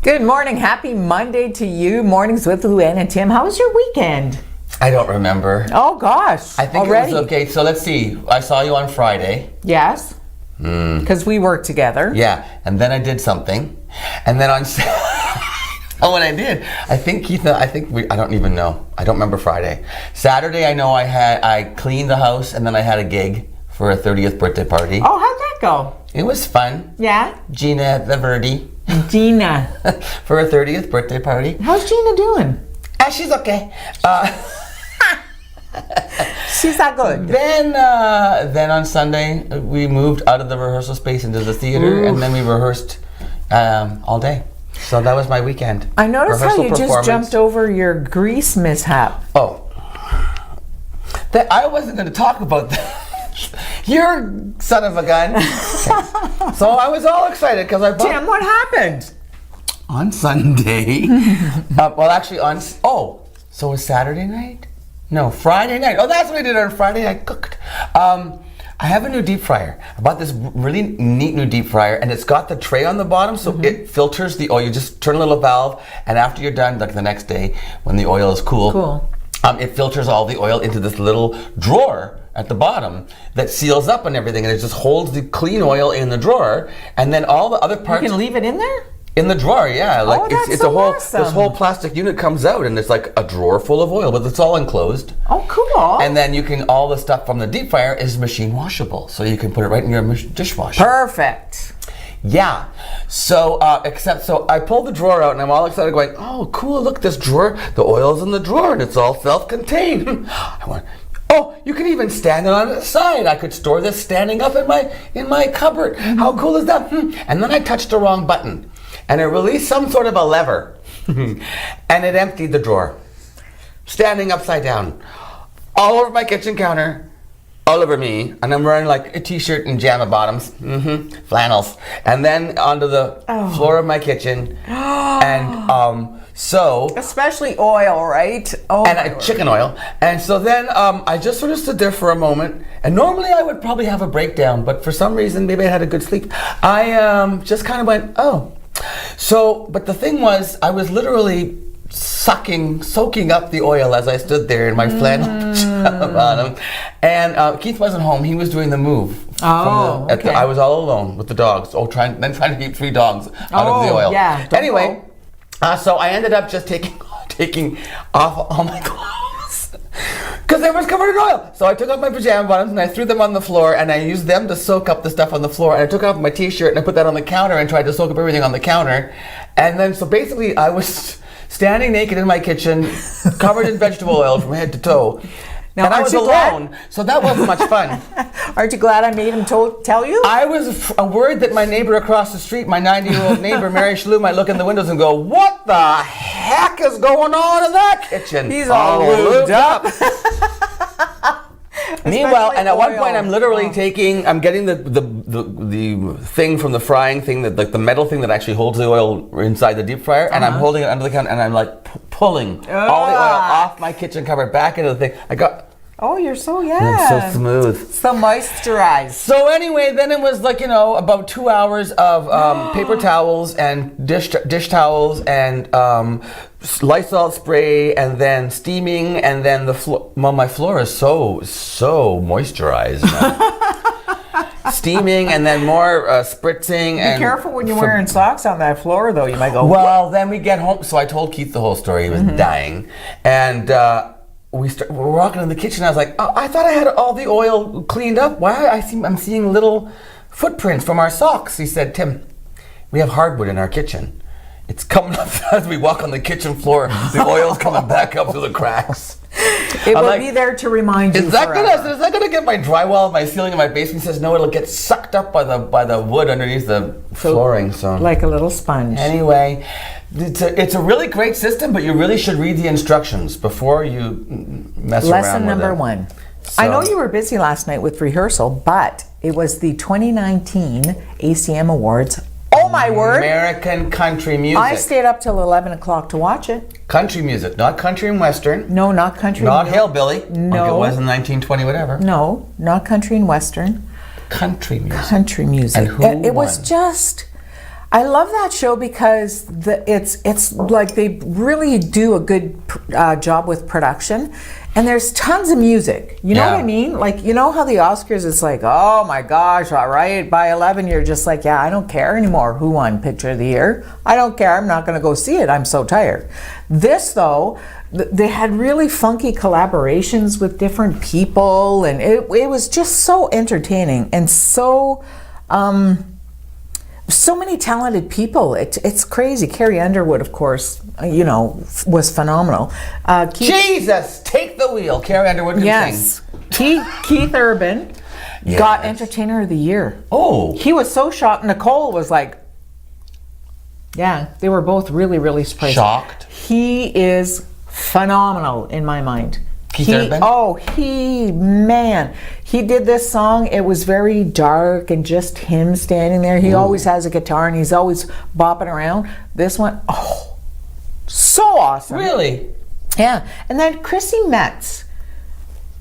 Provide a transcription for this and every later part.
Good morning. Happy Monday to you. Mornings with Luann and Tim. How was your weekend? I don't remember. Oh, gosh. I think already? it was okay. So let's see. I saw you on Friday. Yes. Because we work together. Yeah. And then I did something. And then on oh, what I did. I think Keith, I don't even know. I don't remember Friday. Saturday, I know I cleaned the house and then I had a gig for a 30th birthday party. Oh, how'd that go? It was fun. Yeah? Gina the Verdi. Gina. For her 30th birthday party. How's Gina doing? She's okay. She's not good. Then on Sunday, we moved out of the rehearsal space into the theater, and then we rehearsed all day. So that was my weekend. I noticed how you just performance. jumped over your grease mishap. Oh. I wasn't going to talk about that. You're son of a gun. So I was all excited because I bought... Tim, what happened? On Sunday. So it was Saturday night? No, Friday night. Oh, that's what I did on Friday. I cooked. I have a new deep fryer. I bought this really neat new deep fryer, and it's got the tray on the bottom, so it filters the oil. You just turn a little valve, and after you're done, like the next day, when the oil is cool, it filters all the oil into this little drawer at the bottom that seals up and everything, and it just holds the clean oil in the drawer, and then all the other parts... You can leave it in there? In the drawer, yeah. Like it's so a whole awesome. This whole plastic unit comes out, and it's like a drawer full of oil, but it's all enclosed. Oh, cool. And then all the stuff from the deep fryer is machine washable, so you can put it right in your dishwasher. Perfect. Yeah. So I pulled the drawer out, and I'm all excited, going, "Oh, cool! Look, this drawer. The oil's in the drawer, and it's all self-contained." I went, "Oh, you can even stand it on the side. I could store this standing up in my cupboard. How cool is that?" And then I touched the wrong button, and it released some sort of a lever, and it emptied the drawer, standing upside down, all over my kitchen counter, all over me, and I'm wearing like a t-shirt and jamma bottoms, flannels, and then onto the floor of my kitchen, and so... Especially oil, right? Oh, and chicken oil. And so then I just sort of stood there for a moment, and normally I would probably have a breakdown, but for some reason, maybe I had a good sleep, I just kind of went, oh. So, but the thing was, I was literally soaking up the oil as I stood there in my flannel pajama bottom. And Keith wasn't home. He was doing the move. Okay. I was all alone with the dogs. Trying to keep 3 dogs out of the oil. Yeah. Anyway, so I ended up just taking off all my clothes because they were covered in oil. So I took off my pajama bottoms and I threw them on the floor, and I used them to soak up the stuff on the floor. And I took off my t-shirt and I put that on the counter and tried to soak up everything on the counter. And then so basically I was standing naked in my kitchen, covered in vegetable oil from head to toe. Now, and I was alone, so that wasn't much fun. Aren't you glad I made him tell you? I was worried that my neighbor across the street, my 90-year-old neighbor, Mary Shalou, might look in the windows and go, "What the heck is going on in that kitchen?" He's all lubed up. Meanwhile, and at one point, I'm literally I'm getting the thing from the frying thing, that like the metal thing that actually holds the oil inside the deep fryer, and I'm holding it under the counter, and I'm like pulling all the oil off my kitchen cover back into the thing. Oh, you're so, I'm so smooth. So moisturized. So anyway, then it was like, about 2 hours of paper towels and dish towels and Lysol spray, and then steaming, and then my floor is so moisturized now. Steaming, and then more spritzing. Be careful when you're wearing socks on that floor, though. You might go... Well, then we get home. So I told Keith the whole story. He was dying. And... we're walking in the kitchen. I was like, "Oh, I thought I had all the oil cleaned up. Why? I'm seeing little footprints from our socks." He said, "Tim, we have hardwood in our kitchen. It's coming up as we walk on the kitchen floor. The oil's coming back up through the cracks." It will be there to remind you. Is that gonna get my drywall, my ceiling in my basement? He says, "No, it'll get sucked up by the wood underneath the flooring." So like a little sponge. Anyway. It's a really great system, but you really should read the instructions before you mess around with it. Lesson number 1. So. I know you were busy last night with rehearsal, but it was the 2019 ACM Awards. Oh my word! American country music. I stayed up till 11 o'clock to watch it. Country music, not country and western. No, not country. Not hillbilly. No. Like it was in 1920, whatever. No, not country and western. Country music. Country music. And who It was just... I love that show because it's like they really do a good job with production, and there's tons of music. You know what I mean? Like, you know how the Oscars is like, oh my gosh, all right, by 11 you're just like, yeah, I don't care anymore who won Picture of the Year. I don't care. I'm not going to go see it. I'm so tired. This though, they had really funky collaborations with different people, and it was just so entertaining and so many talented people. It's crazy. Carrie Underwood, of course, was phenomenal. Jesus, take the wheel. Carrie Underwood can sing. Keith Urban got Entertainer of the Year. Oh. He was so shocked. Nicole was like, yeah, they were both really, really surprised. Shocked? He is phenomenal in my mind. Keith Urban? Oh, he did this song. It was very dark and just him standing there. He always has a guitar and he's always bopping around. This one, so awesome. Really? Yeah. And then Chrissy Metz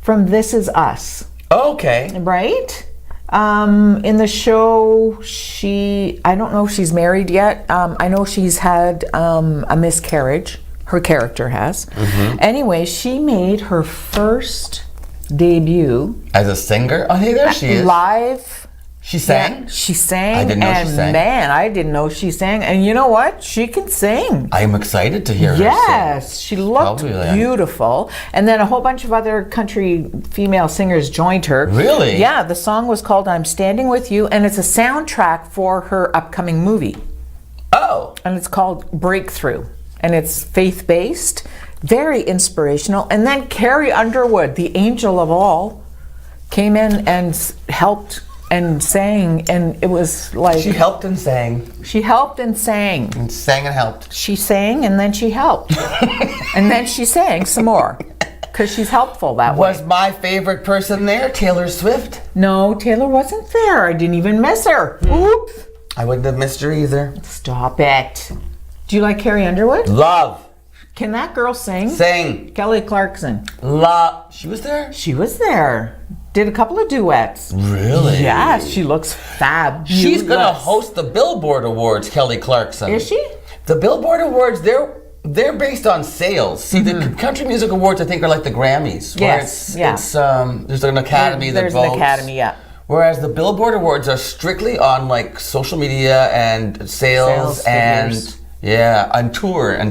from This Is Us. Okay. Right? In the show, I don't know if she's married yet. I know she's had a miscarriage. Her character has. Anyway, she made her first debut as a singer. Oh, hey, there she is. Live. She sang? Yeah, she sang. I didn't know she sang. Man, I didn't know she sang. And you know what? She can sing. I'm excited to hear her Yes, sing. she looked beautiful. And then a whole bunch of other country female singers joined her. Really? Yeah, the song was called I'm Standing With You, and it's a soundtrack for her upcoming movie. Oh. And it's called Breakthrough. And it's faith-based, very inspirational. And then Carrie Underwood, the angel of all, came in and helped and sang, and it was like... She helped and sang. She helped and sang. And sang and helped. She sang and then she helped. And then she sang some more, because she's helpful that way. Was my favorite person there Taylor Swift? No, Taylor wasn't there. I didn't even miss her. Oops. I wouldn't have missed her either. Stop it. Do you like Carrie Underwood? Love. Can that girl sing? Sing. Kelly Clarkson. Love. She was there? She was there. Did a couple of duets. Really? Yes, she looks fabulous. She's going to host the Billboard Awards, Kelly Clarkson. Is she? The Billboard Awards, they're based on sales. See, the Country Music Awards, I think, are like the Grammys. Yes. It's there's an academy that votes. There's an academy, yeah. Whereas the Billboard Awards are strictly on like social media and sales and figures. and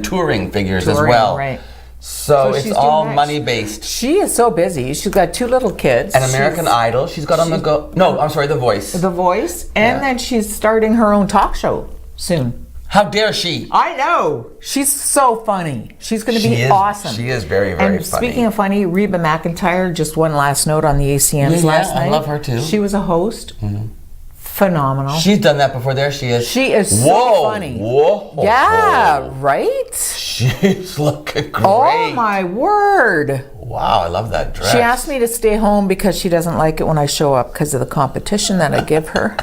touring figures as well. Right. So it's all money based. She is so busy. She's got 2 little kids. And American Idol. She's got on the go. No, I'm sorry, The Voice. The Voice. And then she's starting her own talk show soon. How dare she? I know. She's so funny. She's going to be awesome. She is very, very and funny. Speaking of funny, Reba McEntire, just one last note on the ACMs last night. I love her too. She was a host. Phenomenal. She's done that before. There she is. She is so funny. Whoa. Yeah, right? She's looking great. Oh my word. Wow, I love that dress. She asked me to stay home because she doesn't like it when I show up because of the competition that I give her.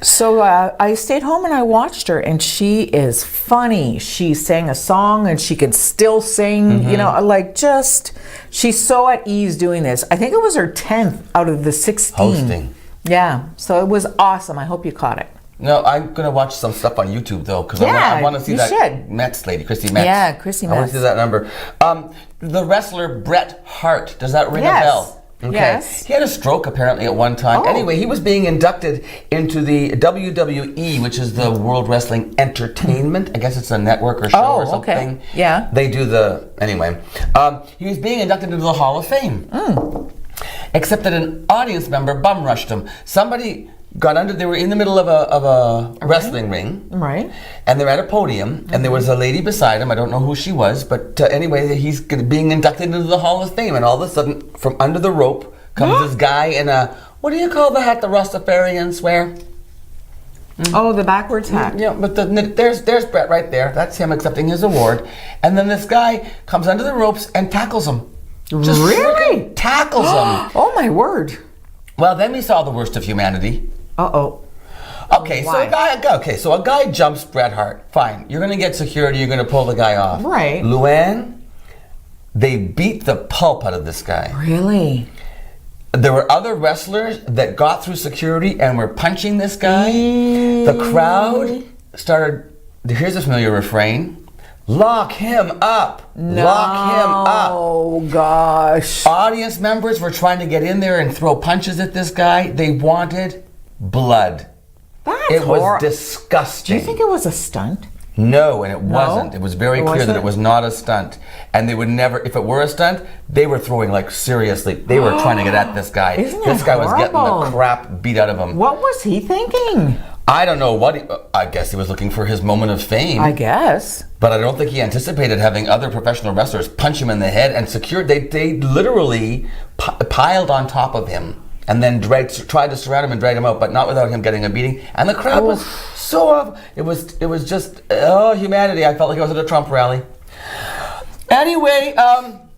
So I stayed home and I watched her, and she is funny. She sang a song and she can still sing, she's so at ease doing this. I think it was her 10th out of the 16. Hosting. Yeah, so it was awesome. I hope you caught it. No, I'm going to watch some stuff on YouTube, though, because I want to see that Metz lady, Chrissy Metz. Yeah, Chrissy Metz. I want to see that number. The wrestler Bret Hart, does that ring a bell? Okay. Yes. He had a stroke apparently at one time. Anyway, he was being inducted into the WWE, which is the World Wrestling Entertainment. I guess it's a network or show or something. Okay. Yeah. They do anyway. He was being inducted into the Hall of Fame. Except that an audience member bum rushed him. Somebody they were in the middle of a wrestling ring. Right. And they're at a podium, and there was a lady beside him. I don't know who she was, but anyway, he's being inducted into the Hall of Fame, and all of a sudden, from under the rope, comes this guy in a, what do you call the hat the Rastafarians wear? Oh, the backwards hat. Yeah, but there's Bret right there. That's him accepting his award. And then this guy comes under the ropes and tackles him. Just really? Tackles him. Oh, my word. Well, then we saw the worst of humanity. Uh-oh. Okay, so a guy jumps Bret Hart. Fine, you're gonna get security. You're gonna pull the guy off. Right. Luann, they beat the pulp out of this guy. Really? there were other wrestlers that got through security and were punching this guy. The crowd started, here's a familiar refrain, lock him up, lock him up. Oh gosh. Audience members were trying to get in there and throw punches at this guy. They wanted blood. It was disgusting. Do you think it was a stunt? No, and it wasn't. It was very clear that it was not a stunt. And they would never, if it were a stunt, they were throwing, like, seriously. They were trying to get at this guy. Isn't This it guy was getting the horrible? crap beat out of him. What was he thinking? I don't know what I guess he was looking for his moment of fame. I guess. But I don't think he anticipated having other professional wrestlers punch him in the head and secure. They literally piled on top of him and then tried to surround him and drag him out, but not without him getting a beating. And the crowd was so it was just humanity. I felt like I was at a Trump rally. Anyway,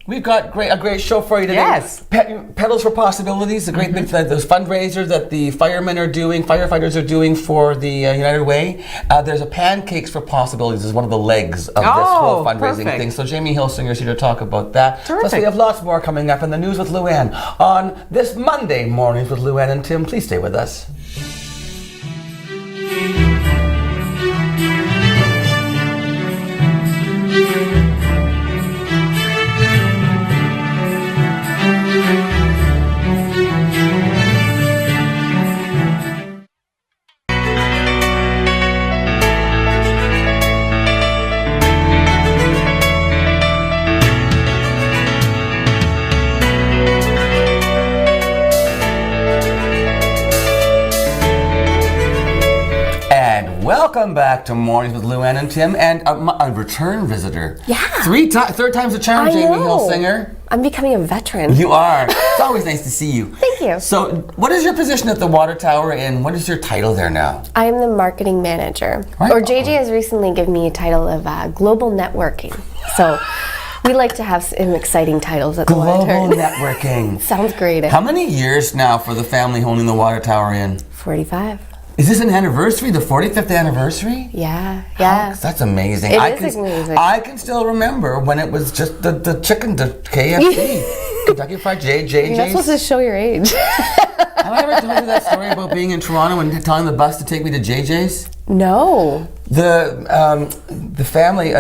we've got a great show for you today. Yes. Pedals for Possibilities, the great big those fundraisers that the firefighters are doing for the United Way. There's a Pancakes for Possibilities is one of the legs of this whole fundraising thing. So Jamie Hilsinger's here to talk about that. Terrific. Plus we have lots more coming up in the News with Luann on this Monday Mornings with Luann and Tim. Please stay with us. Welcome back to Mornings with Luann and Tim, and a return visitor. Yeah. Third time's a charm, I Jamie know. Hilsinger. I'm becoming a veteran. You are. It's always nice to see you. Thank you. So, what is your position at the Water Tower, and what is your title there now? I am the marketing manager. Right. Or JJ has recently given me a title of global networking. So we like to have some exciting titles at the Water Tower. Global networking. Sounds great. How many years now for the family holding the Water Tower in? 45. Is this an anniversary, the 45th anniversary? Yeah. That's amazing. It is amazing. I can still remember when it was just the chicken, the KFC, Kentucky Fried JJ's. You're not supposed to show your age. Have I ever told you that story about being in Toronto and telling the bus to take me to JJ's? No. The family,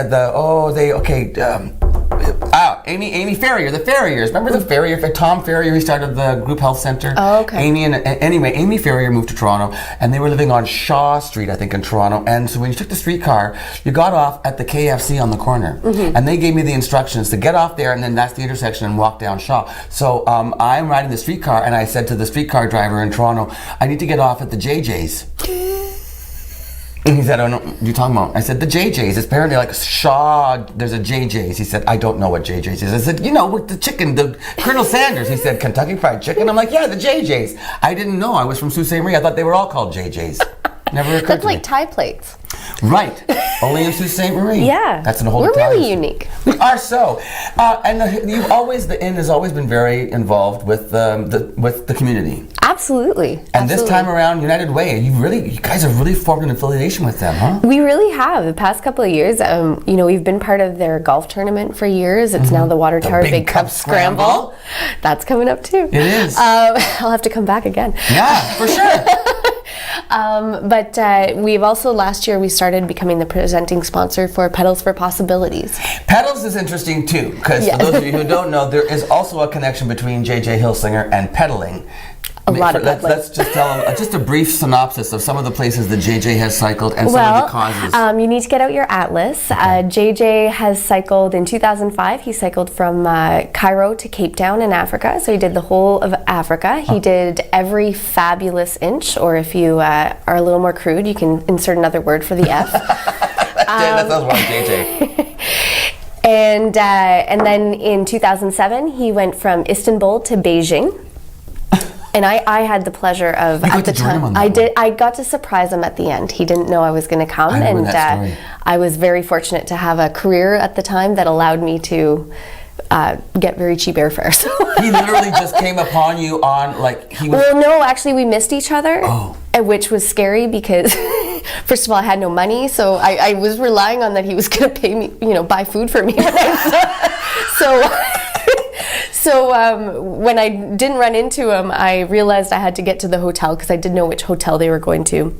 Amy Ferrier, the Ferriers. Remember the Ferrier, Tom Ferrier, he started the group health center. Oh, okay. Amy Ferrier moved to Toronto, and they were living on Shaw Street, I think, in Toronto. And so when you took the streetcar, you got off at the KFC on the corner. Mm-hmm. And they gave me the instructions to get off there, and then that's the intersection, and walk down Shaw. So I'm riding the streetcar, and I said to the streetcar driver in Toronto, I need to get off at the JJ's. And he said, oh, no, what are you talking about? I said, the JJ's. It's apparently like Shaw, there's a JJ's. He said, I don't know what JJ's is. I said, with the chicken, the Colonel Sanders. He said, Kentucky Fried Chicken. I'm like, yeah, the JJ's. I didn't know. I was from Sault Ste. Marie. I thought they were all called JJ's. Never occurred That's to me. like Thai plates. Right. Only in Sault Ste. Marie. Yeah. That's in a whole We're Italian. really unique. We are so. And the Inn has always been very involved with the community. Absolutely. And this time around, United Way, you guys have really formed an affiliation with them, huh? We really have. The past couple of years, we've been part of their golf tournament for years. It's now the Water Tower Big Cup Scramble. That's coming up too. It is. I'll have to come back again. Yeah, for sure. But we've also, last year, we started becoming the presenting sponsor for Pedals for Possibilities. Pedals is interesting too, because for those of you who don't know, there is also a connection between JJ Hilsinger and pedaling. Let's just tell them just a brief synopsis of some of the places that JJ has cycled and some of the causes. You need to get out your atlas. JJ has cycled in 2005. He cycled from Cairo to Cape Town in Africa. So he did the whole of Africa. He did every fabulous inch, or if you are a little more crude, you can insert another word for the F. That sounds wrong, JJ. And then in 2007, he went from Istanbul to Beijing. And I had the pleasure of, at the time, I got to surprise him at the end. He didn't know I was going to come, and I was very fortunate to have a career at the time that allowed me to get very cheap airfare. So he literally just came upon you on, Well, no, actually, we missed each other, which was scary because, first of all, I had no money, so I was relying on that he was going to pay me, buy food for me. So when I didn't run into him, I realized I had to get to the hotel because I didn't know which hotel they were going to.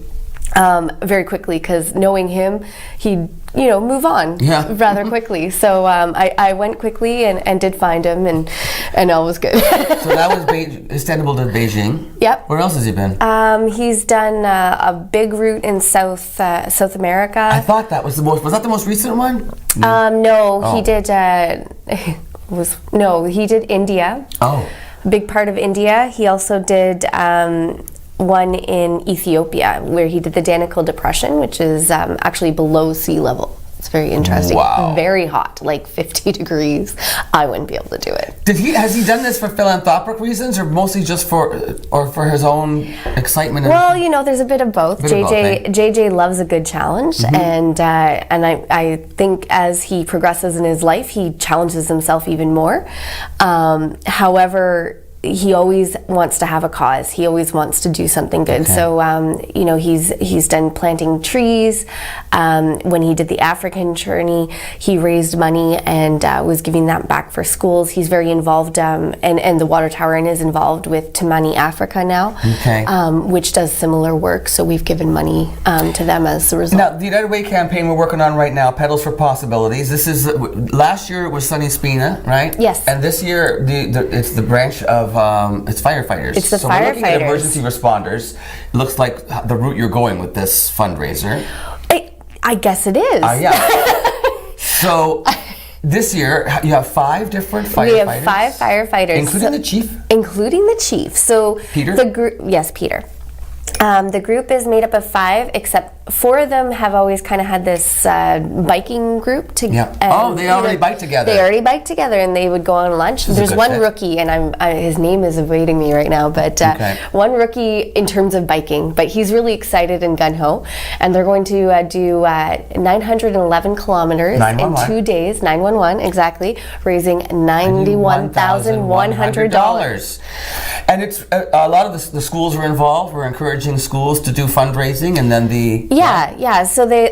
Very quickly, because knowing him, he'd move on rather quickly. So I went quickly and did find him, and all was good. So that was Istanbul to Beijing. Yep. Where else has he been? He's done a big route in South America. I thought that was was that the most recent one? No, he did. He did India. Oh. Big part of India. He also did one in Ethiopia, where he did the Danakil Depression, which is actually below sea level. It's very interesting. Wow. Very hot, like 50 degrees. I wouldn't be able to do it. Has he done this for philanthropic reasons, or mostly just for his own excitement? Well, there's a bit of both. JJ loves a good challenge, and I think as he progresses in his life, he challenges himself even more. However, he always wants to have a cause. He always wants to do something good. Okay. So, he's done planting trees. When he did the African journey, he raised money and was giving that back for schools. He's very involved, and the Water Tower Inn is involved with Tamani Africa now, which does similar work. So we've given money to them as a result. Now, the United Way campaign we're working on right now, Pedals for Possibilities. This is last year it was Sunny Spina, right? Yes. And this year it's the branch of it's firefighters. It's the so firefighters. We're looking at emergency responders. It looks like the route you're going with this fundraiser. I guess it is. Yeah. So this year you have 5 different firefighters. We have 5 firefighters, including the chief. Including the chief. So Peter. Yes, Peter. The group is made up of 5, except 4 of them have always kind of had this biking group. They already bike together. They already bike together, and they would go on lunch. There's one rookie, and his name is evading me right now, but one rookie in terms of biking, but he's really excited and gung-ho, and they're going to do 911 kilometers in 2 days, 911, exactly, raising $91,100. And it's a lot of the schools are involved. We're encouraging schools to do fundraising, and then So they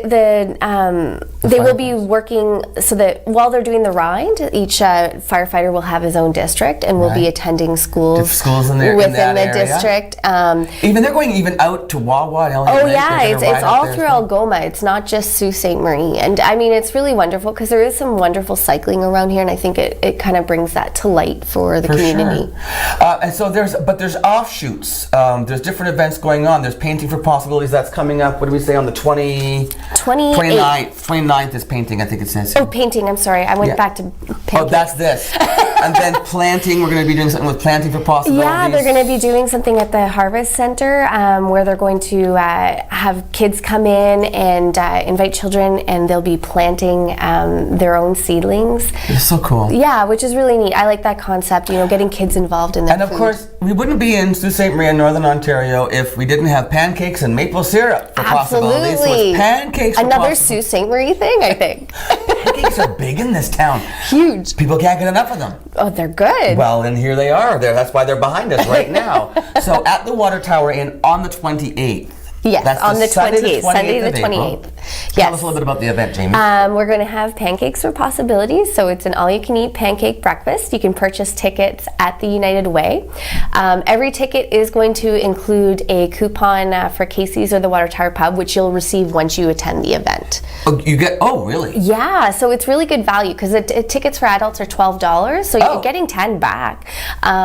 will be working so that while they're doing the ride, each firefighter will have his own district and will be attending schools within the district. Even they're going even out to Wawa and Oh yeah, it's all through Algoma. It's not just Sault Ste. Marie, and I mean it's really wonderful because there is some wonderful cycling around here, and I think it kind of brings that to light for the community. Sure. And so there's offshoots. There's different events going on. There's Painting for Possibilities that's coming up. What do we say on the 29th is painting, I think it says. Oh, painting, I'm sorry. I went back to Pancakes. Oh, that's this. And then planting, we're going to be doing something with Planting for Possibilities. Yeah, they're going to be doing something at the Harvest Center where they're going to have kids come in and invite children, and they'll be planting their own seedlings. It's so cool. Yeah, which is really neat. I like that concept, getting kids involved in that. And of course, we wouldn't be in Sault Ste. Marie in Northern Ontario if we didn't have pancakes and maple syrup for possibilities. So it's pancakes for another Sault Ste. Marie thing, I think. Pancakes are big in this town. Huge. People can't get enough of them. Oh, they're good. Well, and here they are. That's why they're behind us right now. So at the Water Tower Inn on the 28th. Yes, that's on the 28th, Sunday the 28th. Yes. Tell us a little bit about the event, Jamie. We're going to have Pancakes for Possibilities. So it's an all-you-can-eat pancake breakfast. You can purchase tickets at the United Way. Every ticket is going to include a coupon for Casey's or the Water Tower Pub, which you'll receive once you attend the event. Oh, really? Yeah, so it's really good value because tickets for adults are $12, so you're getting $10 back.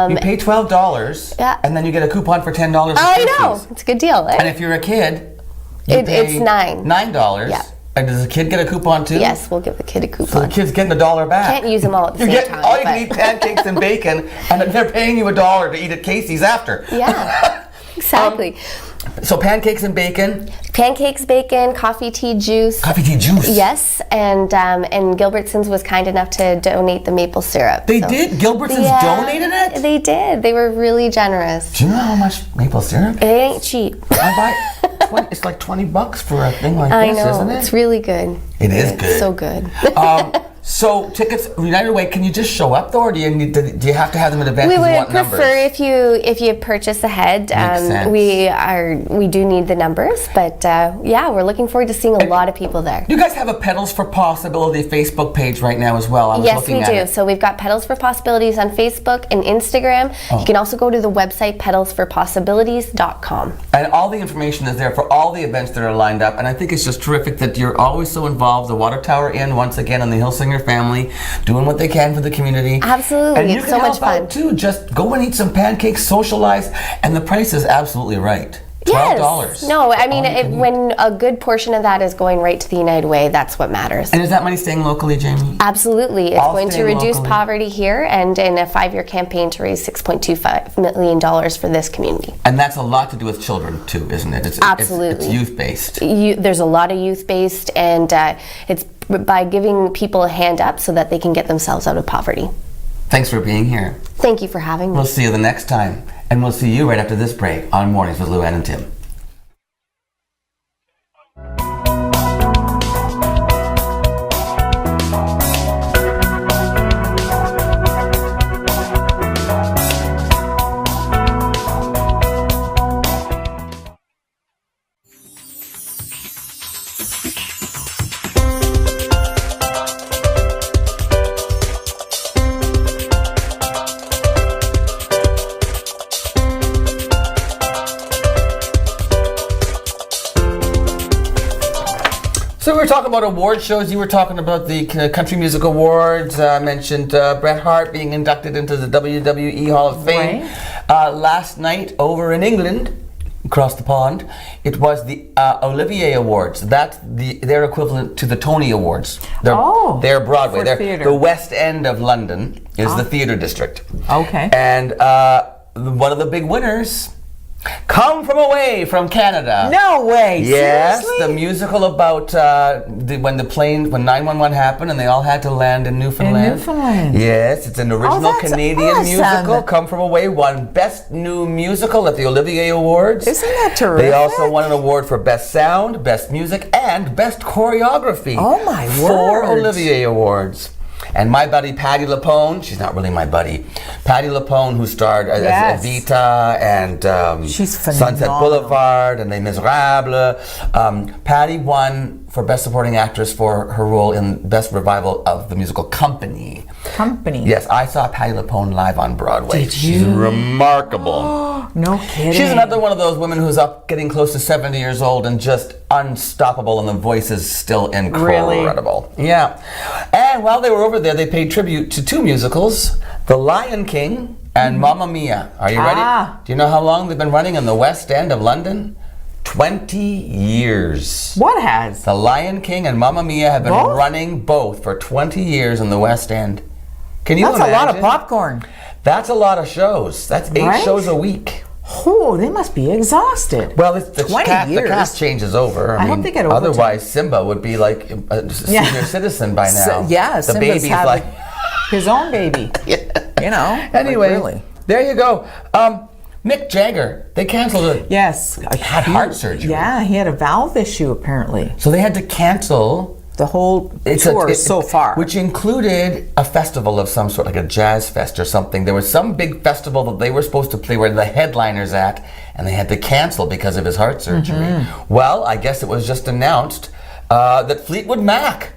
You pay $12, and then you get a coupon for $10. I know, it's a good deal. And if you're a kid, it's $9. Yeah. And does the kid get a coupon too? Yes, we'll give the kid a coupon. So the kid's getting $1 back. Can't use them all at the same time. All you can eat pancakes and bacon, and they're paying you $1 to eat at Casey's after. Yeah, exactly. So pancakes and bacon. Pancakes, bacon, coffee, tea, juice. Coffee, tea, juice. Yes, and Gilbertson's was kind enough to donate the maple syrup. They did? Gilbertson's donated it? They did. They were really generous. Do you know how much maple syrup? It ain't cheap. It's like $20 for a thing like this, isn't it? It's really good. It is good. So good. So tickets, United Way, can you just show up though, or do you have to have them in advance? We if you would want prefer numbers? if you purchase ahead. Makes sense. We do need the numbers, but yeah, we're looking forward to seeing a lot of people there. You guys have a Pedals for Possibility Facebook page right now as well. I was Yes, looking we at do. it. So we've got Pedals for Possibilities on Facebook and Instagram. You can also go to the website pedalsforpossibilities.com. And all the information is there for all the events that are lined up. And I think it's just terrific that you're always so involved. The Water Tower Inn, once again, and the Hillsinger family, doing what they can for the community. Absolutely. And you It's can so much help out fun. too. Just go and eat some pancakes, socialize, and the price is absolutely right. $12. Yes. No, I mean, All you can eat. when a good portion of that is going right to the United Way, that's what matters. And is that money staying locally, Jamie? Absolutely. It's All going to staying reduce locally. poverty here and in a 5-year campaign to raise $6.25 million for this community. And that's a lot to do with children too, isn't it? Absolutely. It's youth-based. There's a lot of youth-based, and it's by giving people a hand up so that they can get themselves out of poverty. Thanks for being here. Thank you for having me. We'll see you the next time. And we'll see you right after this break on Mornings with Luann and Tim. So we were talking about award shows. You were talking about the Country Music Awards. I mentioned Bret Hart being inducted into the WWE Hall of Fame. Last night over in England, across the pond, it was the Olivier Awards. That's their equivalent to the Tony Awards. They're Broadway. for They're theater. the West End of London is the theater district. Okay. And one of the big winners, Come From Away from Canada. No way. Yes, Seriously? the musical about when 911 happened and they all had to land in Newfoundland. In Newfoundland. Yes, it's an original that's Canadian awesome. musical. Come From Away won Best New Musical at the Olivier Awards. Isn't that terrific? They also won an award for Best Sound, Best Music, and Best Choreography. Oh, my 4 word. Olivier Awards. And my buddy Patti LuPone, she's not really my buddy, Patti LuPone, who starred as Yes. Evita and She's Sunset phenomenal. Boulevard and Les Miserables. Patti won for Best Supporting Actress for her role in Best Revival of the musical Company. Company. Yes, I saw Patti LuPone live on Broadway. Did She's you? remarkable. No kidding. She's another one of those women who's up getting close to 70 years old and just unstoppable, and the voice is still incredible. Yeah. And while they were over there, they paid tribute to 2 musicals, The Lion King and Mamma Mia. Are you ready? Do you know how long they've been running in the West End of London? 20 years. What has? The Lion King and Mamma Mia have been Both? running both for 20 years in the West End. Can you That's imagine? a lot of popcorn. That's a lot of shows. That's 8 Right? shows a week. Oh, they must be exhausted. Well, the 20 cast years. changes over. I hope they get over Otherwise, Simba would be like a senior citizen by now. Yeah, the Simba's baby's having like. his own baby. You know. Anyway, like, really. there you go. Mick Jagger, they canceled it. Yes. Had heart surgery. Yeah, he had a valve issue apparently. So they had to cancel The whole tour so far. which included a festival of some sort, like a jazz fest or something. There was some big festival that they were supposed to play where the headliners at, and they had to cancel because of his heart surgery. Well, I guess it was just announced that Fleetwood Mac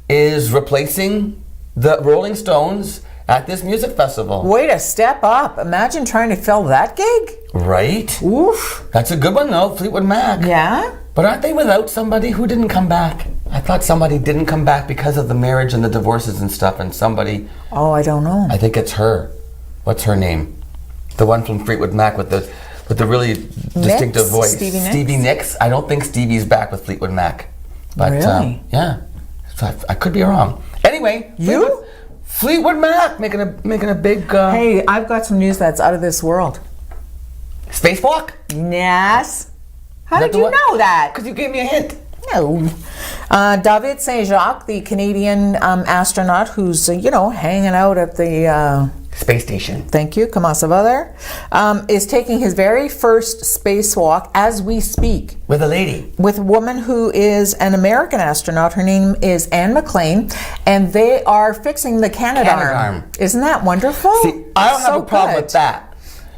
is replacing the Rolling Stones at this music festival. Way to step up. Imagine trying to fill that gig. Right? Oof. That's a good one though, Fleetwood Mac. Yeah. But aren't they without somebody who didn't come back? I thought somebody didn't come back because of the marriage and the divorces and stuff, and somebody, Oh, I don't know. I think it's her. What's her name? The one from Fleetwood Mac with the really distinctive voice. Stevie Nicks? I don't think Stevie's back with Fleetwood Mac. But Really? yeah. So I could be wrong. Anyway, You? Fleetwood Mac making a big Hey, I've got some news that's out of this world. spacewalk? Yes. How Is that did the you one? know that? Because you gave me a hint. No. David Saint-Jacques, the Canadian astronaut who's, hanging out at the space station. Thank you, Kamasava there, is taking his very first spacewalk as we speak. With a lady. With a woman who is an American astronaut. Her name is Anne McLean, and they are fixing the Canadarm. Isn't that wonderful? See, I don't have a problem with that.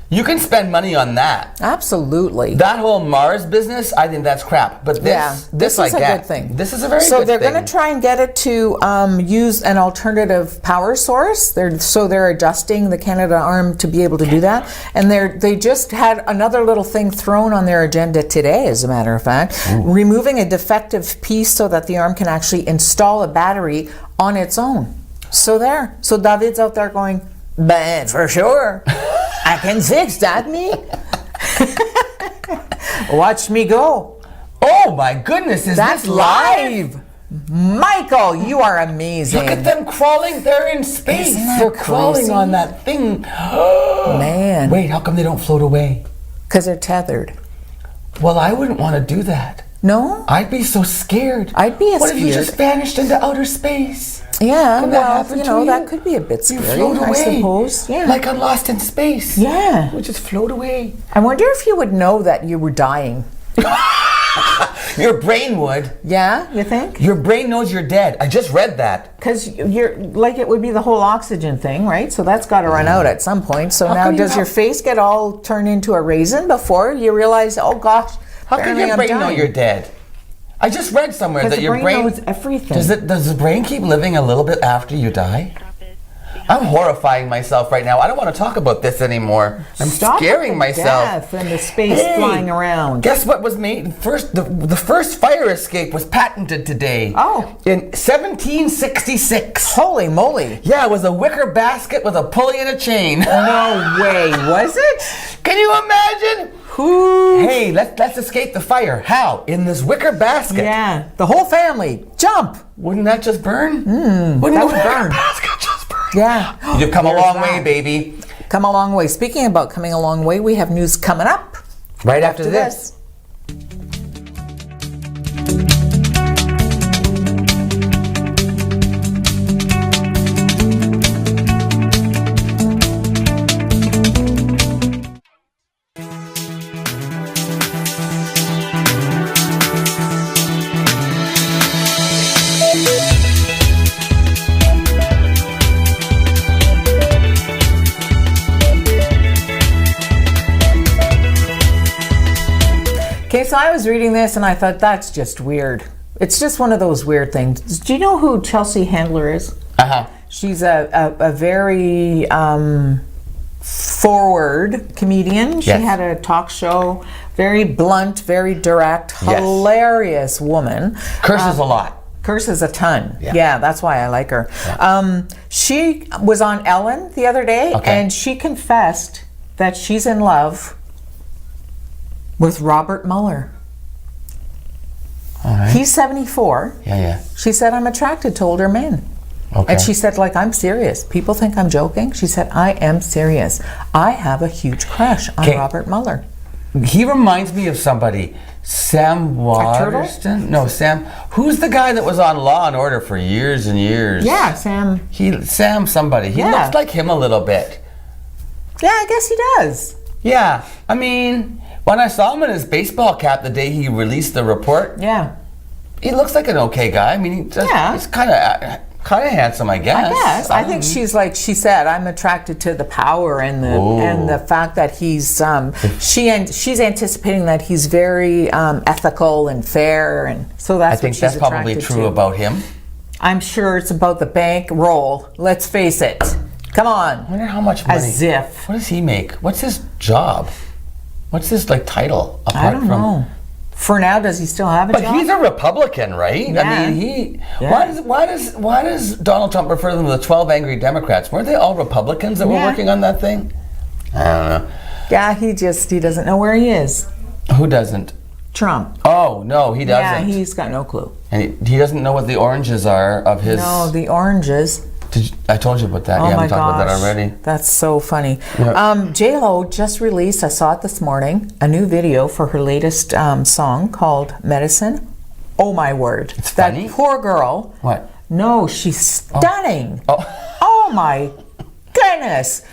You can spend money on that. Absolutely. That whole Mars business, I think that's crap. But this I is a get. good thing. This is a very good thing. So thing. they're going to try and get it to use an alternative power source. They're adjusting the Canadarm to be able to do that. And they just had another little thing thrown on their agenda today, as a matter of fact, removing a defective piece so that the arm can actually install a battery on its own. So David's out there going, "But for sure. I can fix that, me." Watch me go. Oh my goodness, That's this live? Michael, you are amazing. Look at them crawling. They're in space. Isn't that They're crawling on that thing. Man. Wait, how come they don't float away? Because they're tethered. Well, I wouldn't want to do that. No? I'd be so scared. I'd be What if you just vanished into outer space? Yeah, Could that happen to you? that could be a bit You scary, float away. I suppose. Yeah. Like I'm lost in space. Yeah. We just float away. I wonder if you would know that you were dying. Your brain would. Yeah, you think? Your brain knows you're dead. I just read that. Because you're like, it would be the whole oxygen thing, right? So that's got to run out at some point. So How now, come does your face get all turned into a raisin before you realize, oh gosh, How can your brain know you're dead? I just read somewhere that your brain knows everything. Does the brain keep living a little bit after you die? I'm horrifying myself right now. I don't want to talk about this anymore. I'm scaring myself. Death and the space flying around. Guess what was made first? The first fire escape was patented today. Oh. In 1766. Holy moly. Yeah, it was a wicker basket with a pulley and a chain. No way, was it? Can you imagine? Who? Hey, let's escape the fire. How? In this wicker basket. Yeah, the whole family. Jump. Wouldn't that just burn? that Wouldn't the would wicker burn. basket just burn? Yeah. You've come a There's long that. way, baby. Come a long way. Speaking about coming a long way, we have news coming up. Right after this. Okay, so I was reading this and I thought, that's just weird. It's just one of those weird things. Do you know who Chelsea Handler is? Uh-huh. She's a very forward comedian. She Yes. had a talk show, very blunt, very direct, Yes. hilarious woman. Curses a lot. Curses a ton. Yeah. Yeah, that's why I like her. She was on Ellen the other day, Okay. and she confessed that she's in love with Robert Mueller. All right. He's 74. Yeah. She said, I'm attracted to older men. Okay. And she said, like, I'm serious. People think I'm joking. She said, I am serious. I have a huge crush on Okay. Robert Mueller. He reminds me of somebody. Sam turtle? Waterston? No, Sam. Who's the guy that was on Law and Order for years and years? Yeah, Sam. Sam somebody. He Yeah. looks like him a little bit. Yeah, I guess he does. Yeah. I mean, when I saw him in his baseball cap the day he released the report, Yeah. he looks like an okay guy. I mean, he's kind of handsome, I guess. I guess. I think she's like she said. I'm attracted to the power and the fact that he's. She's anticipating that he's very ethical and fair, and so that's. I think what that's she's probably attracted true to. about him. I'm sure it's about the bank roll. Let's face it. Come on. I wonder how much money. As if. What does he make? What's his job? What's his title? I don't know. For now, does he still have a But job? he's a Republican, right? Yeah. I mean, Yeah. Why does Donald Trump refer to them as the 12 Angry Democrats? Weren't they all Republicans that were Yeah. working on that thing? I don't know. Yeah, he doesn't know where he is. Who doesn't? Trump. Oh no, he Yeah, doesn't. he's got no clue. And he doesn't know what the oranges are of his. No, the oranges. I told you about that. Oh Yeah, my we talked about that gosh, already. that's so funny. Yeah. J-Lo just released, I saw it this morning, a new video for her latest song called Medicine. Oh my word. It's that funny? poor girl. What? No, she's stunning. Oh. Oh my goodness.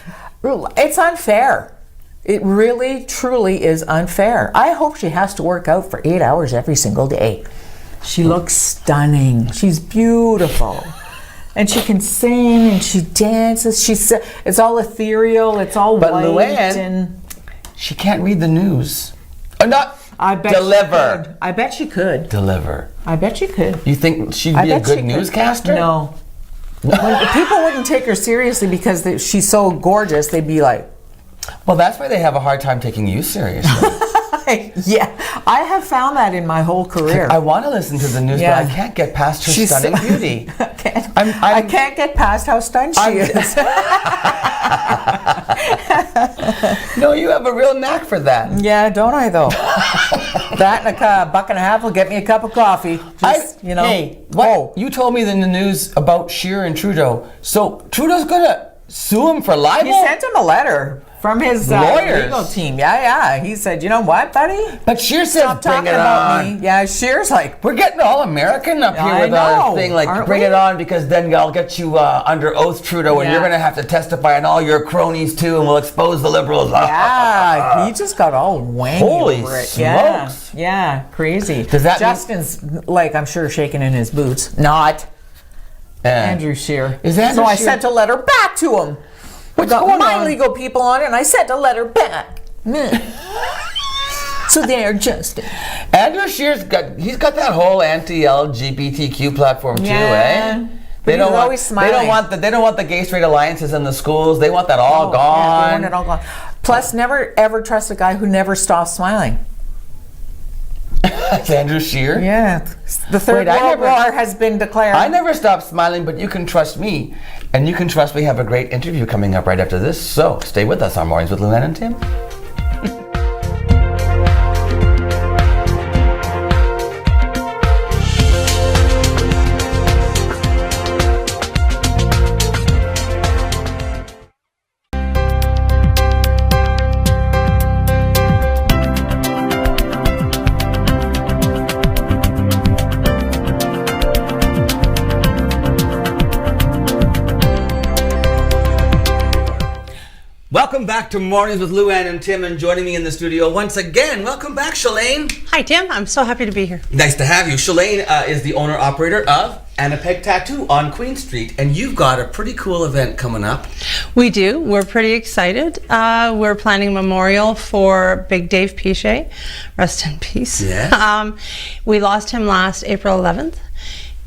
It's unfair. It really, truly is unfair. I hope she has to work out for 8 hours every single day. She looks stunning. She's beautiful. And she can sing and she dances. It's all ethereal. It's all but white. Luann, she can't read the news. Or not I bet deliver. She could. I bet she could. Deliver. I bet she could. You think she'd be a good newscaster? No. People wouldn't take her seriously because she's so gorgeous. They'd be like, well, that's why they have a hard time taking you seriously. yeah, I have found that in my whole career. I want to listen to the news, but I can't get past her stunning beauty. I can't get past how stunned she is. No, you have a real knack for that. Yeah, don't I though? That and a buck and a half will get me a cup of coffee. Hey, what? You told me in the news about Scheer and Trudeau. So Trudeau's gonna sue him for libel? He sent him a letter from his legal team. Yeah. He said, you know what, buddy? But Scheer said, stop talking about me. Yeah, Scheer's like, we're getting all American up here with our thing. Like, bring it on, because then I'll get you under oath, Trudeau, and you're going to have to testify on all your cronies too, and we'll expose the Liberals. Yeah, he just got all wangy over it. Smokes. Yeah, crazy. Does that Justin's like, I'm sure, shaking in his boots. Not. Andrew Scheer. So I sent a letter back to him. We got my legal people on it, and I sent a letter back. So there, Justin. Andrew Scheer's got that whole anti-LGBTQ platform too, eh? They don't always smiling. They don't want the gay straight alliances in the schools. They want that all gone. Yeah, they want it all gone. Plus, never ever trust a guy who never stops smiling. That's Andrew Scheer? Yeah. The Third World War has been declared. I never stop smiling, but you can trust me. And you can trust we have a great interview coming up right after this. So stay with us on Mornings with Luann and Tim. Welcome back to Mornings with Luann and Tim, and joining me in the studio once again, welcome back, Shalane. Hi, Tim. I'm so happy to be here. Nice to have you. Shalane is the owner-operator of Winnipeg Tattoo on Queen Street, and you've got a pretty cool event coming up. We do. We're pretty excited. We're planning a memorial for Big Dave Pichet. Rest in peace. Yeah. We lost him last April 11th,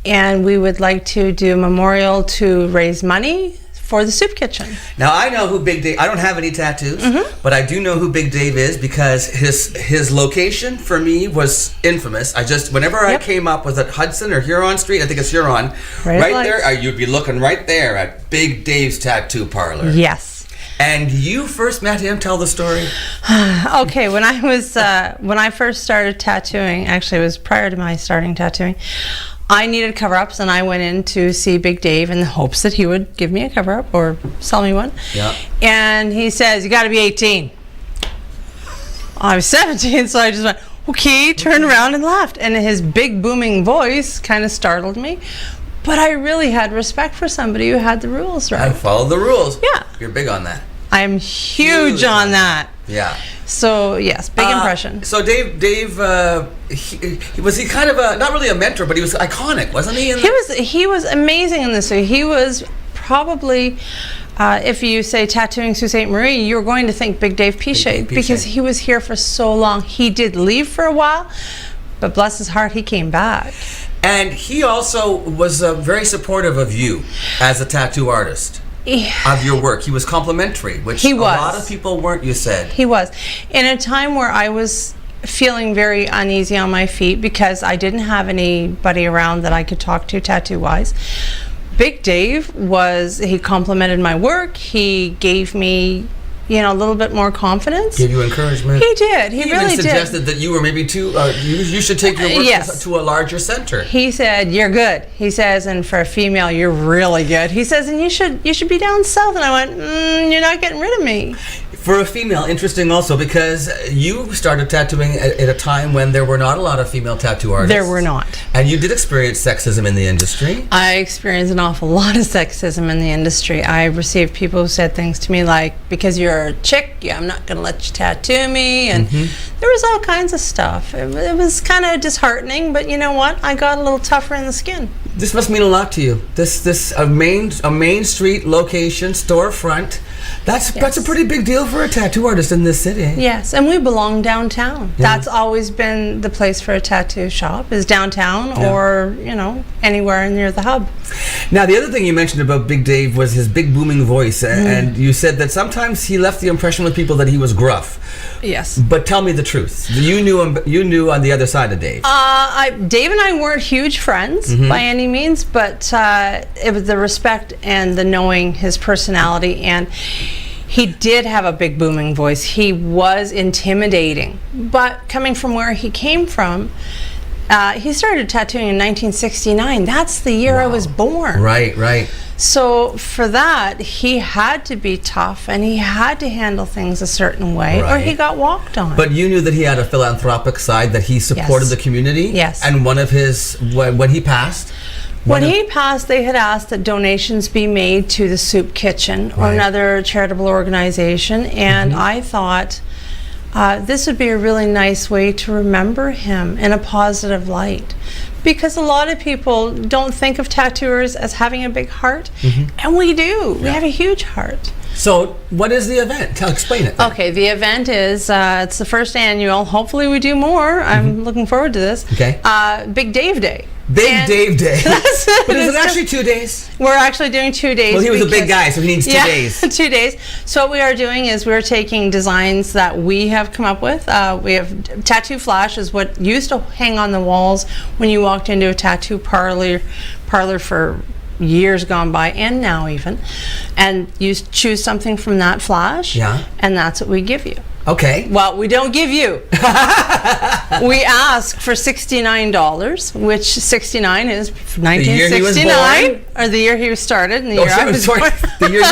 and we would like to do a memorial to raise money for the soup kitchen. Now I know who Big Dave. I don't have any tattoos, but I do know who Big Dave is because his location for me was infamous. Whenever I came up, was it Hudson or Huron Street? I think it's Huron. Right there, you'd be looking right there at Big Dave's tattoo parlor. Yes. And you first met him. Tell the story. Okay, when I first started tattooing, actually it was prior to my starting tattooing, I needed cover-ups, and I went in to see Big Dave in the hopes that he would give me a cover-up or sell me one. Yeah. And he says, you got to be 18. I was 17, so I just went, okay, turned around and left. And his big booming voice kind of startled me. But I really had respect for somebody who had the rules right. I followed the rules. Yeah. You're big on that. I'm huge on that. Yeah. So yes, big impression. So Dave, was he kind of not really a mentor, but he was iconic, wasn't he? He was amazing in this. He was probably, if you say tattooing Sault Ste. Marie, you're going to think Big Dave Pichet because he was here for so long. He did leave for a while, but bless his heart, he came back. And he also was very supportive of you as a tattoo artist. Of your work. He was complimentary, which a lot of people weren't, you said. He was. In a time where I was feeling very uneasy on my feet because I didn't have anybody around that I could talk to tattoo-wise, Big Dave he complimented my work. He gave me, a little bit more confidence. Gave you encouragement. He did. He really even suggested that you were maybe you should take your work to a larger center. He said, you're good. He says, and for a female, you're really good. He says, and you should be down south. And I went, you're not getting rid of me. For a female, interesting also, because you started tattooing at a time when there were not a lot of female tattoo artists. There were not. And you did experience sexism in the industry. I experienced an awful lot of sexism in the industry. I received people who said things to me like, because you're a chick, yeah, I'm not going to let you tattoo me. And there was all kinds of stuff. It was kind of disheartening, but you know what? I got a little tougher in the skin. This must mean a lot to you. This a main street location, storefront. That's a pretty big deal for a tattoo artist in this city. Yes, and we belong downtown. Yeah. That's always been the place for a tattoo shop, is downtown or, you know, anywhere near the hub. Now, the other thing you mentioned about Big Dave was his big booming voice, and you said that sometimes he left the impression with people that he was gruff. Yes. But tell me the truth. You knew him. You knew on the other side of Dave. Dave and I weren't huge friends by any means, but it was the respect and the knowing his personality, and he did have a big booming voice. He was intimidating, but coming from where he came from, he started tattooing in 1969. That's the year I was born. Right. So for that, he had to be tough, and he had to handle things a certain way, or he got walked on. But you knew that he had a philanthropic side, that he supported the community. Yes. And one of his, when he passed. When he passed, they had asked that donations be made to the Soup Kitchen or another charitable organization, and I thought this would be a really nice way to remember him in a positive light, because a lot of people don't think of tattooers as having a big heart, and we do. We have a huge heart. So what is the event? Explain it. Okay, the event is, it's the first annual. Hopefully we do more. I'm looking forward to this. Okay. Big Dave Day. Big Dave Day. That's it. But is it actually 2 days? We're actually doing 2 days. Well, he was a big guy, so he needs 2 days. 2 days. So what we are doing is we're taking designs that we have come up with. We have Tattoo Flash is what used to hang on the walls when you walked into a tattoo parlor for years gone by, and now even, and you choose something from that flash, and that's what we give you. Okay. Well, we don't give you. We ask for $69, which 69 is 1969, or the year he was started, and the year I was born. The year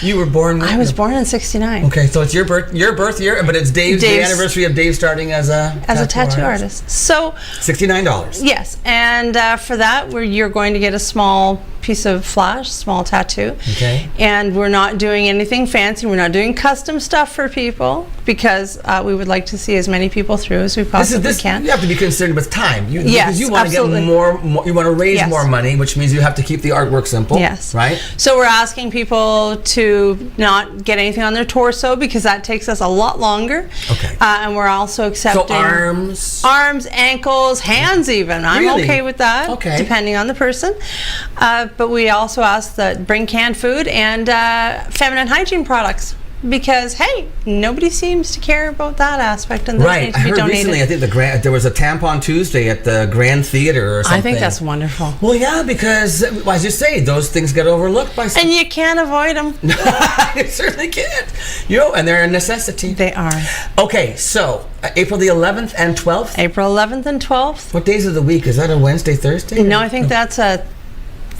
you were born. I was born in '69. Okay, so it's your birth year, but it's the anniversary of Dave starting as a tattoo artist. So $69. Yes, and for that, you're going to get a small piece of flash, small tattoo. Okay. And we're not doing anything fancy. We're not doing custom stuff for people, because we would like to see as many people through as we possibly can. You have to be concerned with time. Yes, because you want to get more. You want to raise more money, which means you have to keep the artwork simple. Yes. Right. So we're asking people to not get anything on their torso, because that takes us a lot longer. Okay. And we're also accepting arms, ankles, hands even. I'm okay with that. Okay. Depending on the person. But we also ask that bring canned food and feminine hygiene products, because hey, nobody seems to care about that aspect, and those need to be donated. Recently, I think there was a Tampon Tuesday at the Grand Theater or something. I think that's wonderful. Well, yeah, because as you say, those things get overlooked by some. And you can't avoid them. You certainly can't. And they're a necessity. They are. Okay, so April the 11th and 12th. April 11th and 12th. What days of the week is that? A Wednesday, Thursday? No, I think that's a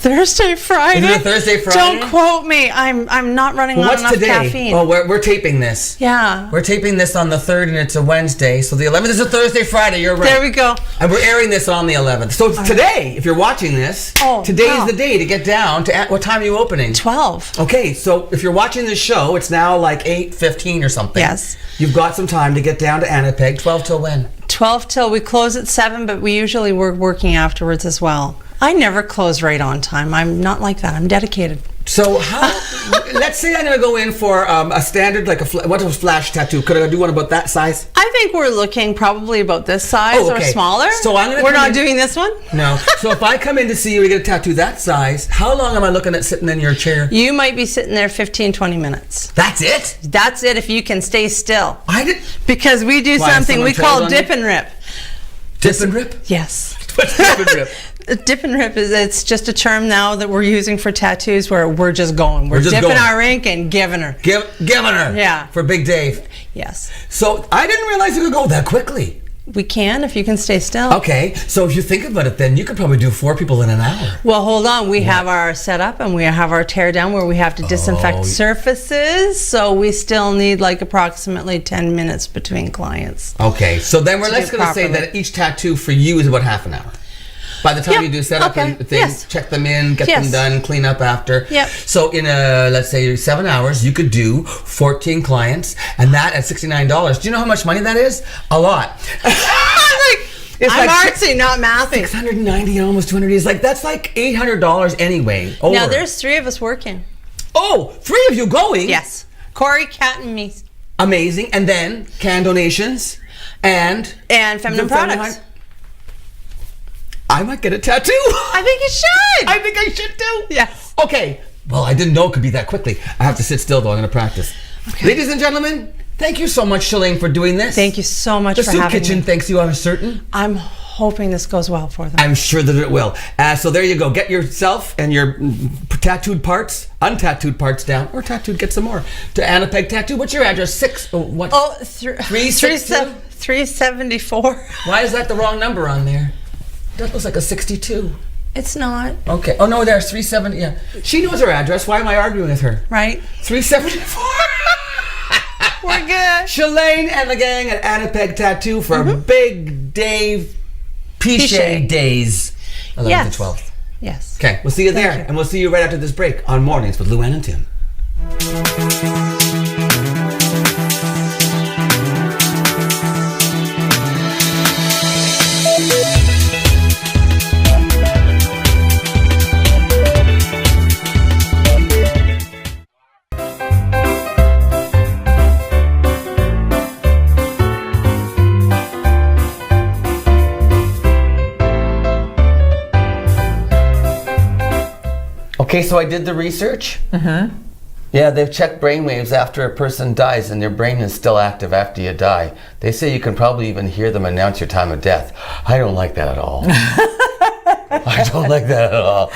Thursday, Friday. Is it a Thursday, Friday? Don't quote me. I'm not running on enough caffeine. Oh, we're taping this. Yeah. We're taping this on the 3rd, and it's a Wednesday. So the 11th is a Thursday, Friday. You're right. There we go. And we're airing this on the 11th. So today, if you're watching this, today is the day to get down to. What time are you opening? 12. Okay, so if you're watching this show, it's now like 8:15 or something. Yes. You've got some time to get down to Annapeg. 12 till when? 12 till we close at 7, but we usually work working afterwards as well. I never close right on time. I'm not like that. I'm dedicated. So let's say I'm going to go in for a standard, like what is a flash tattoo? Could I do one about that size? I think we're looking probably about this size or smaller. So we're not doing this one? No. So if I come in to see you, we get a tattoo that size, how long am I looking at sitting in your chair? You might be sitting there 15, 20 minutes. That's it? That's it if you can stay still. Because we do Why, something we call dip and rip. Dip and rip? Yes. What's dip and rip? Dip and rip it's just a term now that we're using for tattoos, where we're just going. We're dipping our ink and giving her. Giving her. Yeah. For Big Dave. Yes. So I didn't realize it could go that quickly. We can if you can stay still. Okay, so if you think about it, then you could probably do 4 people in an hour. Well, hold on. We have our setup and we have our tear down where we have to disinfect surfaces. So we still need like approximately 10 minutes between clients. Okay, so then we're let's do going to say properly. that each tattoo for you is about half an hour. By the time Yep. you do setup Okay. and things, Yes. check them in, get Yes. them done, clean up after. Yep. So in let's say 7 hours, you could do 14 clients, and that at $69. Do you know how much money that is? A lot. It's I'm like artsy, not mathy. 690, almost 200. Is like that's like $800 anyway. Over. Now there's 3 of us working. Oh, 3 of you going. Yes. Corey, Kat, and me. Amazing. And then can donations and Feminine the products. I might get a tattoo. I think you should. I think I should too. Yes. Okay. Well, I didn't know it could be that quickly. I have to sit still though. I'm going to practice. Okay. Ladies and gentlemen, thank you so much, Shalane, for doing this. Thank you so much The for Soup having Kitchen me. thanks you, I'm certain. I'm hoping this goes well for them. I'm sure that it will. So there you go. Get yourself and your tattooed parts, untattooed parts down, or tattooed, get some more. To Anna Peg Tattoo. What's your address? 374. Why is that the wrong number on there? That looks like a 62. It's not, Okay. Oh no, there's 370. Yeah. She knows her address. Why am I arguing with her? right? 374. We're good. Shalane and the gang at Anna Peg Tattoo for Big Dave Pichet Days. 11th Yes. to 12th. Yes. Okay, we'll see you there. you. And we'll see you right after this break on Mornings with Luann and Tim. Okay, so I did the research. Yeah, they've checked brainwaves after a person dies and their brain is still active after you die. They say you can probably even hear them announce your time of death. I don't like that at all. I don't like that at all.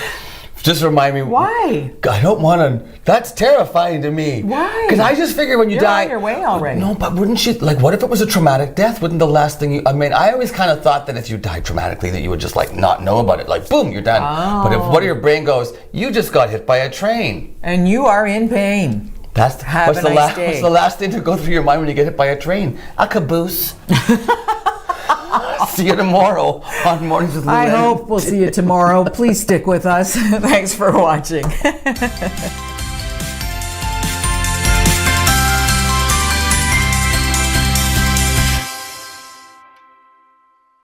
Just remind me. Why? I don't want to. That's terrifying to me. Why? Because I just figure when you You're die. on your way already. No, but wouldn't you, like, what if it was a traumatic death? Wouldn't the last thing you, I mean, I always kind of thought that if you died traumatically that you would just, like, not know about it. Like, boom, you're done. But if one of your brain goes, you just got hit by a train. And you are in pain. That's Have what's a the nice last day. what's the last thing to go through your mind when you get hit by a train? A caboose. See you tomorrow on Mornings with Luann. I hope we'll see you tomorrow. Please stick with us. Thanks for watching.